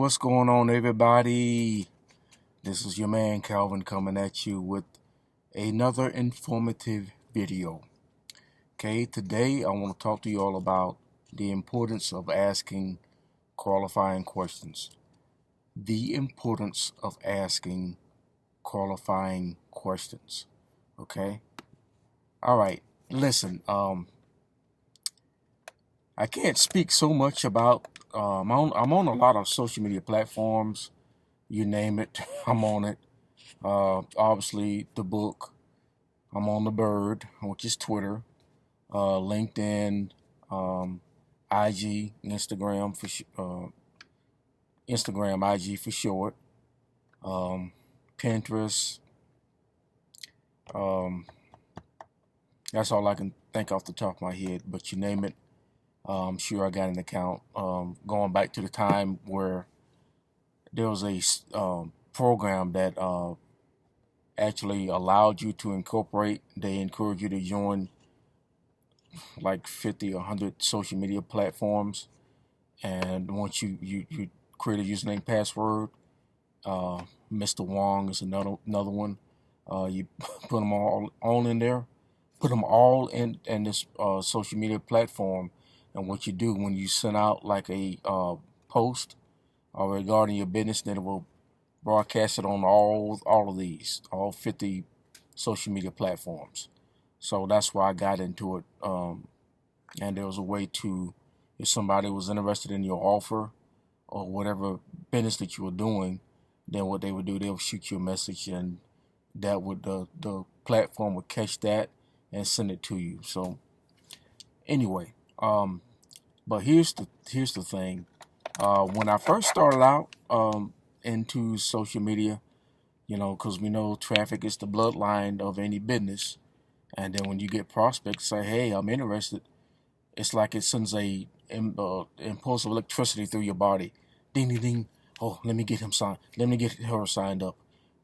What's going on, everybody? This is your man Calvin coming at you with another informative video. Okay, today I want to talk to you all about the importance of asking qualifying questions. The importance of asking qualifying questions. Okay? All right, listen, I can't speak so much about, I'm on a lot of social media platforms. You name it, I'm on it. Obviously, the book. I'm on the Bird, which is Twitter, LinkedIn, IG, Instagram Instagram, IG for short, Pinterest. Um, that's all I can think off the top of my head. But you name it, I'm sure I got an account. Going back to the time where there was a program that actually allowed you to incorporate. They encourage you to join like 50 or 100 social media platforms, and once you create a username password, Mr. Wong is another one. You put them all in there, put them all in this social media platform, and what you do when you send out like a post regarding your business, then it will broadcast it on all of these, all 50 social media platforms. So that's why I got into it. And there was a way to, if somebody was interested in your offer or whatever business that you were doing, then what they would do, they would shoot you a message, and that would the platform would catch that and send it to you. So anyway, but here's the thing. When I first started out into social media, because we know traffic is the bloodline of any business, and then when you get prospects say, "Hey, I'm interested," it's like it sends a impulse of electricity through your body. Ding, ding, ding. Oh, let me get him signed. Let me get her signed up.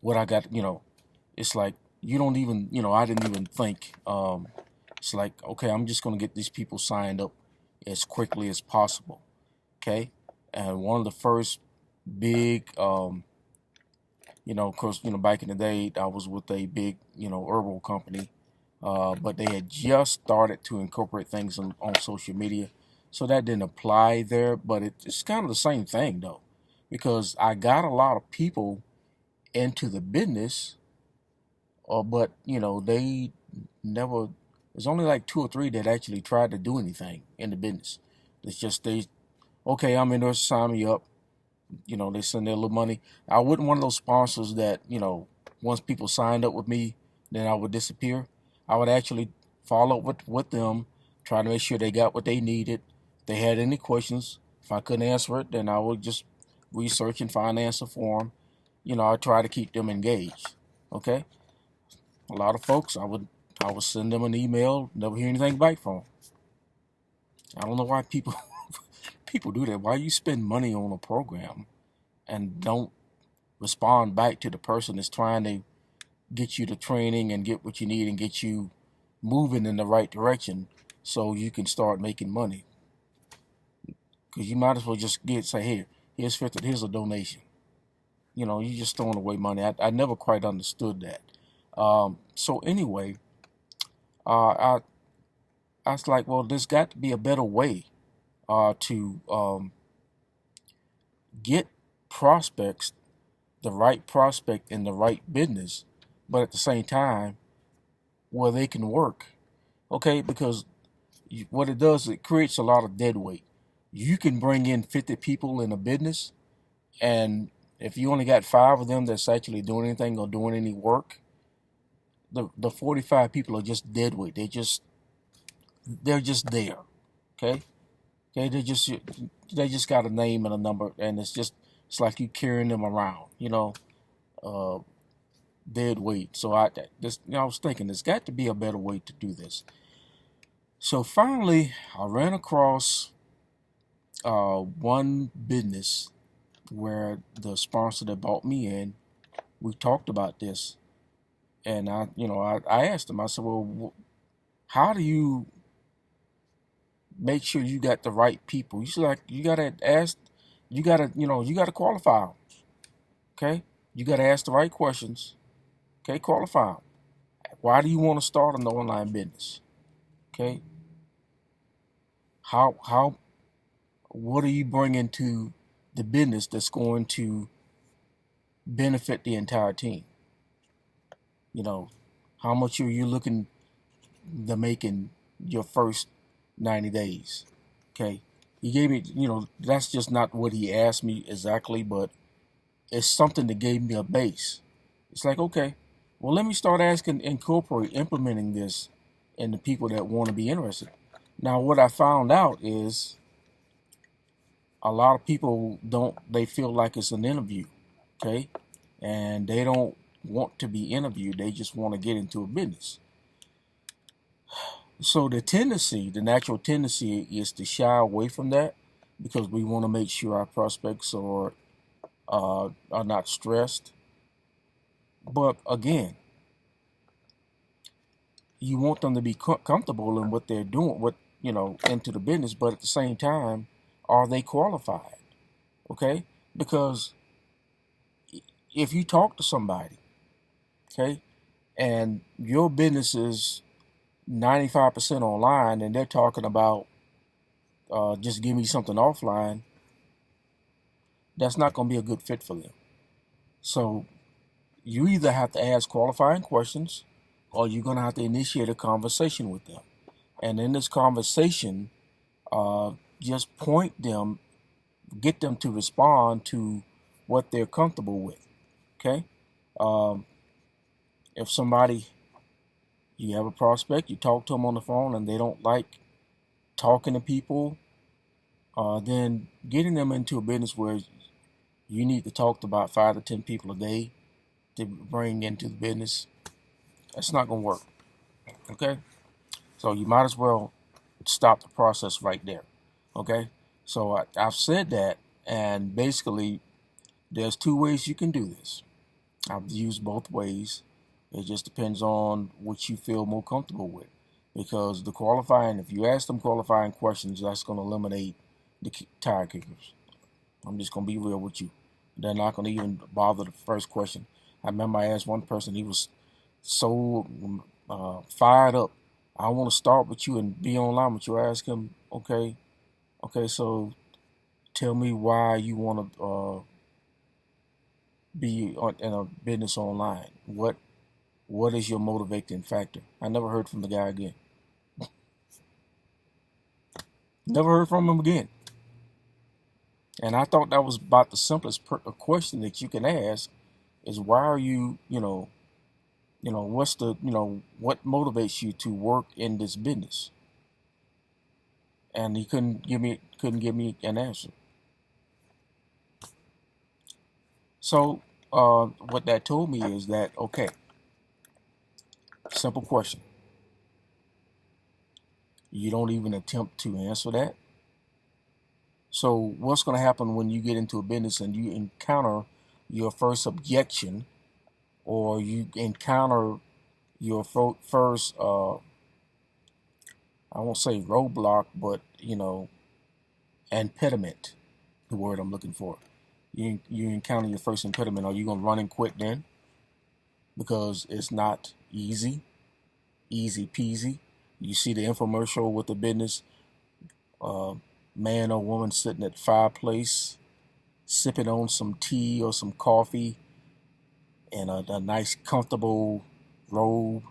What I got, it's like you don't even, I didn't even think. It's like, okay, I'm just going to get these people signed up as quickly as possible. Okay. And one of the first big, of course, back in the day, I was with a big, herbal company, but they had just started to incorporate things on social media, so that didn't apply there. But it's kind of the same thing though, because I got a lot of people into the business, but they never. There's only like two or three that actually tried to do anything in the business. It's just okay, I'm interested, sign me up. They send their little money. I wasn't one of those sponsors that, once people signed up with me, then I would disappear. I would actually follow up with them, try to make sure they got what they needed. If they had any questions, if I couldn't answer it, then I would just research and find an answer for them. I try to keep them engaged. Okay? A lot of folks, I would send them an email, never hear anything back from them. I don't know why people people do that. Why you spend money on a program and don't respond back to the person that's trying to get you the training and get what you need and get you moving in the right direction so you can start making money? Because you might as well just say, here's 50, here's a donation. You're just throwing away money. I never quite understood that. So anyway, I was like, well, there's got to be a better way to get prospects, the right prospect in the right business, but at the same time where they can work. Okay, because what it does, it creates a lot of dead weight. You can bring in 50 people in a business, and if you only got 5 of them that's actually doing anything or doing any work, the 45 people are just dead weight. They're just there. Okay, okay, they just got a name and a number, and it's like you carrying them around. Uh, Dead weight. So I was thinking there's got to be a better way to do this. So finally, I ran across one business where the sponsor that brought me in, we talked about this, and I asked him. I said, well, how do you make sure you got the right people? You got to ask you gotta, you gotta qualify them. Okay, you gotta ask the right questions. Okay, qualify them. Why do you want to start an online business? Okay, how what are you bringing to the business that's going to benefit the entire team? You know, how much are you looking to make in your first 90 days? Okay, he gave me, that's just not what he asked me exactly, but it's something that gave me a base. It's like, okay, well, let me start asking, implementing this in the people that want to be interested. Now, what I found out is a lot of people they feel like it's an interview, okay? And they don't want to be interviewed, they just want to get into a business. So the natural tendency is to shy away from that because we want to make sure our prospects are not stressed. But again, you want them to be comfortable in what they're doing, into the business. But at the same time, are they qualified? Okay, because if you talk to somebody, okay, and your business is 95% online, and they're talking about just give me something offline, that's not going to be a good fit for them. So you either have to ask qualifying questions, or you're going to have to initiate a conversation with them. And in this conversation, just get them to respond to what they're comfortable with. Okay. Um, if you have a prospect, you talk to them on the phone and they don't like talking to people, then getting them into a business where you need to talk to about 5 to 10 people a day to bring into the business, that's not going to work. Okay. So you might as well stop the process right there. Okay. So I've said that, and basically, there's 2 ways you can do this. I've used both ways. It just depends on what you feel more comfortable with. Because if you ask them qualifying questions, that's going to eliminate the tire kickers. I'm just going to be real with you. They're not going to even bother the first question. I remember I asked one person, he was so fired up. I want to start with you and be online with you. I asked him, okay, so tell me why you want to be in a business online. What is your motivating factor? I never heard from the guy again. Never heard from him again. And I thought that was about the simplest question that you can ask is why are you, what motivates you to work in this business? And he couldn't give me an answer. So what that told me is that, okay, simple question. You don't even attempt to answer that. So what's going to happen when you get into a business and you encounter your first objection, or you encounter your first, I won't say roadblock, but impediment, the word I'm looking for. You encounter your first impediment. Are you going to run and quit then? Because it's not easy peasy. You see the infomercial with the business, man or woman sitting at the fireplace, sipping on some tea or some coffee in a nice comfortable robe,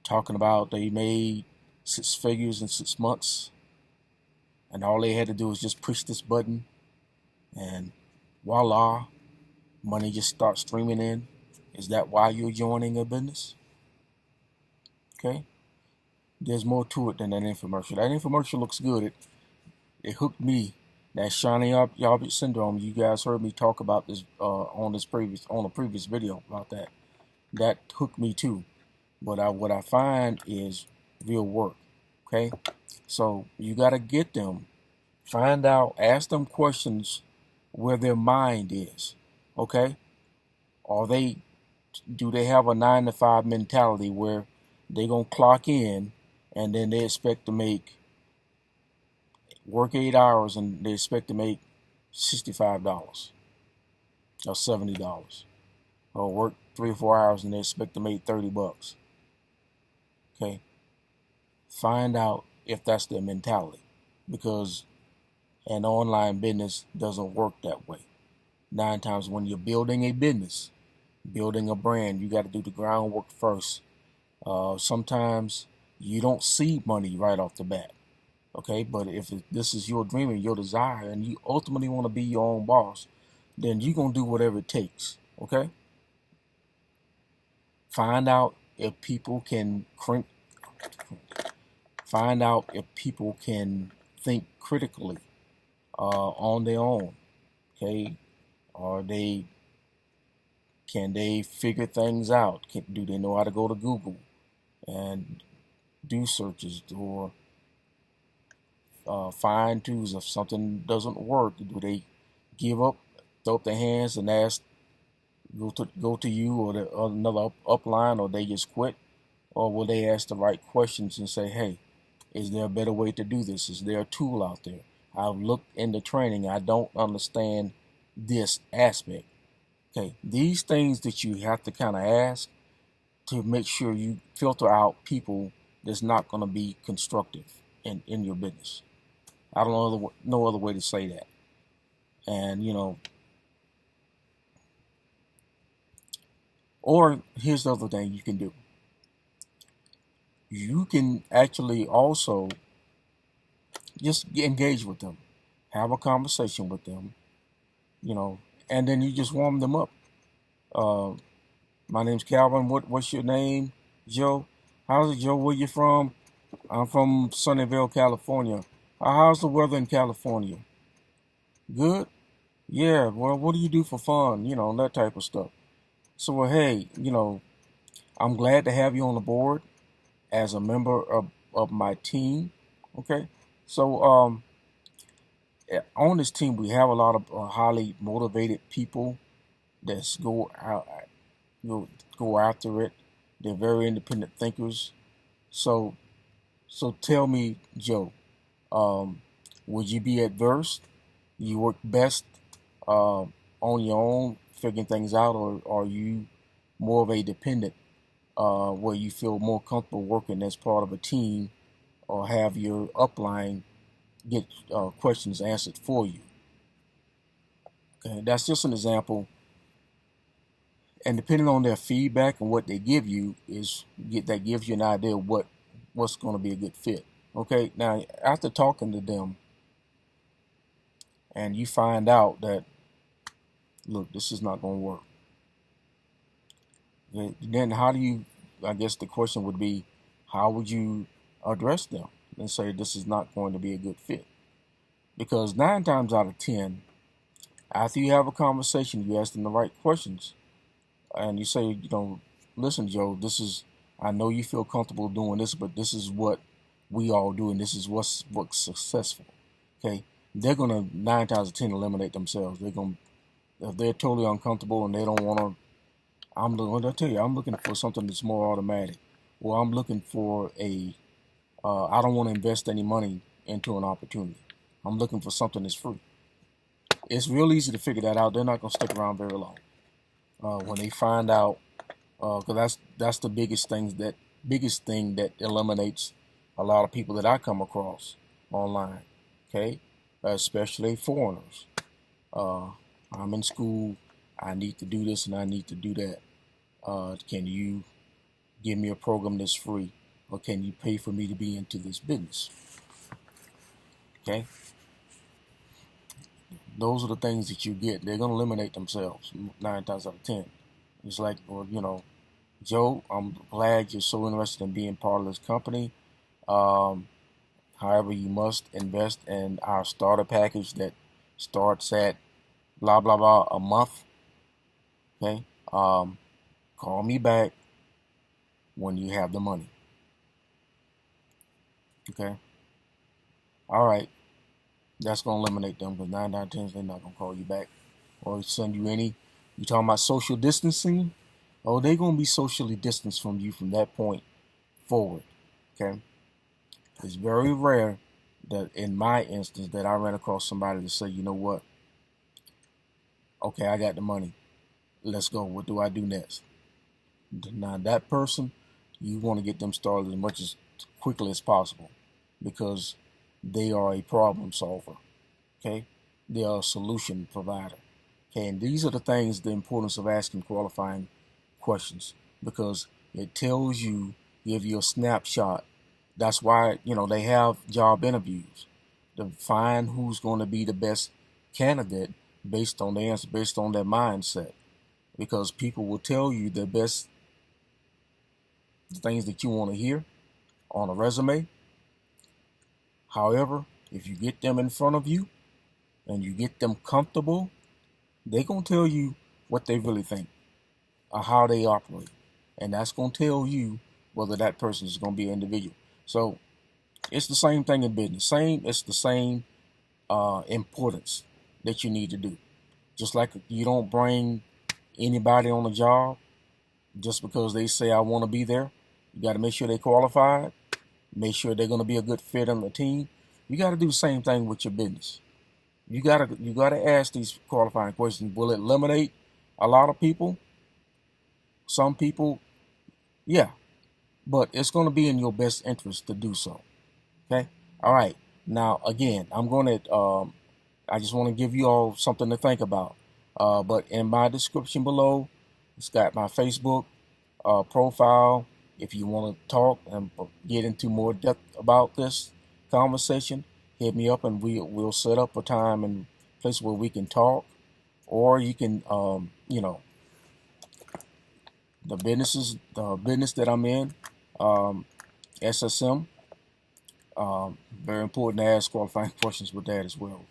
talking about they made 6 figures in 6 months, and all they had to do was just push this button, and voila, money just starts streaming in. Is that why you're joining a business? Okay, there's more to it than that infomercial. That infomercial looks good. It hooked me. That shiny object syndrome. You guys heard me talk about this on a previous video about that. That hooked me too. But what I find is real work. Okay, so you got to get them, find out, ask them questions where their mind is. Okay, do they have a 9 to 5 mentality where they gonna clock in and then they expect to work 8 hours and they expect to make $65 or $70, or work 3 or 4 hours and they expect to make $30. Okay, find out if that's their mentality, because an online business doesn't work that way. 9 times when you're building a business, building a brand, you got to do the groundwork first. Sometimes you don't see money right off the bat. Okay, but if this is your dream and your desire, and you ultimately want to be your own boss, then you're gonna do whatever it takes. Okay, find out if people can find out if people can think critically on their own. Okay, or can they figure things out? Do they know how to go to Google and do searches, or find tools if something doesn't work? Do they give up, throw up their hands and ask, go to you or another upline, or they just quit? Or will they ask the right questions and say, hey, is there a better way to do this? Is there a tool out there? I've looked into training. I don't understand this aspect. Okay, these things that you have to kind of ask to make sure you filter out people that's not going to be constructive in your business. I don't know no other way to say that. And or here's the other thing you can do. You can actually also just engage with them, have a conversation with them, and then you just warm them up. Uh, my name's Calvin. What's your name, Joe? How's it, Joe? Where you from? I'm from Sunnyvale, California. How's the weather in California? Good? Yeah, well, what do you do for fun? That type of stuff. So, well, hey, I'm glad to have you on the board as a member of my team. Okay? So, on this team, we have a lot of highly motivated people that go after it. They're very independent thinkers. So, tell me, Joe, would you be adverse? You work best on your own, figuring things out, or are you more of a dependent, where you feel more comfortable working as part of a team, or have your upline get questions answered for you? Okay, that's just an example. And depending on their feedback and what they give you, that gives you an idea of what's going to be a good fit. Okay, now after talking to them, and you find out that, look, this is not going to work. Okay, then how do you? I guess the question would be, how would you address them and say this is not going to be a good fit? Because 9 times out of 10, after you have a conversation, you ask them the right questions, and you say, listen, Joe, I know you feel comfortable doing this, but this is what we all do, and this is what's successful. Okay, they're gonna 9 times out of 10 eliminate themselves. If they're totally uncomfortable and they don't want to. I'll tell you, I'm looking for something that's more automatic. Well, I'm looking for I don't want to invest any money into an opportunity. I'm looking for something that's free. It's real easy to figure that out. They're not going to stick around very long. When they find out, because that's the biggest thing that eliminates a lot of people that I come across online. Okay, especially foreigners. I'm in school. I need to do this and I need to do that. Can you give me a program that's free, or can you pay for me to be into this business? Okay, those are the things that you get. They're going to eliminate themselves 9 times out of 10. It's like, well, Joe, I'm glad you're so interested in being part of this company. However, you must invest in our starter package that starts at blah blah blah a month. Okay, call me back when you have the money. Okay, all right. That's gonna eliminate them, because 9 out of 10 they're not gonna call you back or send you any. You talking about social distancing? Oh, they're gonna be socially distanced from you from that point forward. Okay, it's very rare that in my instance that I ran across somebody to say, you know what, Okay, I got the money. Let's go. What do I do next? Now that person, you want to get them started as much as quickly as possible because they are a problem solver. Okay, they are a solution provider. Okay, and these are the things, the importance of asking qualifying questions, because it tells you, give you a snapshot. That's why, they have job interviews to find who's going to be the best candidate based on the answer, based on their mindset. Because people will tell you the best things that you want to hear on a resume. However, if you get them in front of you and you get them comfortable, they're going to tell you what they really think or how they operate. And that's going to tell you whether that person is going to be an individual. So it's the same thing in business. It's the same importance that you need to do. Just like you don't bring anybody on a job just because they say I want to be there. You got to make sure they qualified. Make sure they're going to be a good fit on the team. You got to do the same thing with your business. You gotta ask these qualifying questions. Will it eliminate a lot of people? Some people, yeah, but it's going to be in your best interest to do so. Okay. All right. Now again, I just want to give you all something to think about. But in my description below, it's got my Facebook profile. If you want to talk and get into more depth about this conversation, hit me up and we'll set up a time and place where we can talk. Or you can, the business that I'm in, SSM. Very important to ask qualifying questions with that as well.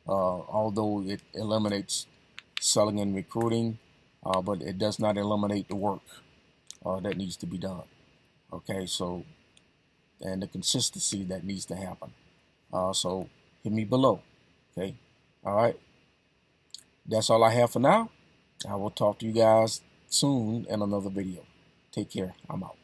Although it eliminates selling and recruiting, but it does not eliminate the work that needs to be done. Okay, so, and the consistency that needs to happen. So hit me below. Okay, all right. That's all I have for now. I will talk to you guys soon in another video. Take care. I'm out.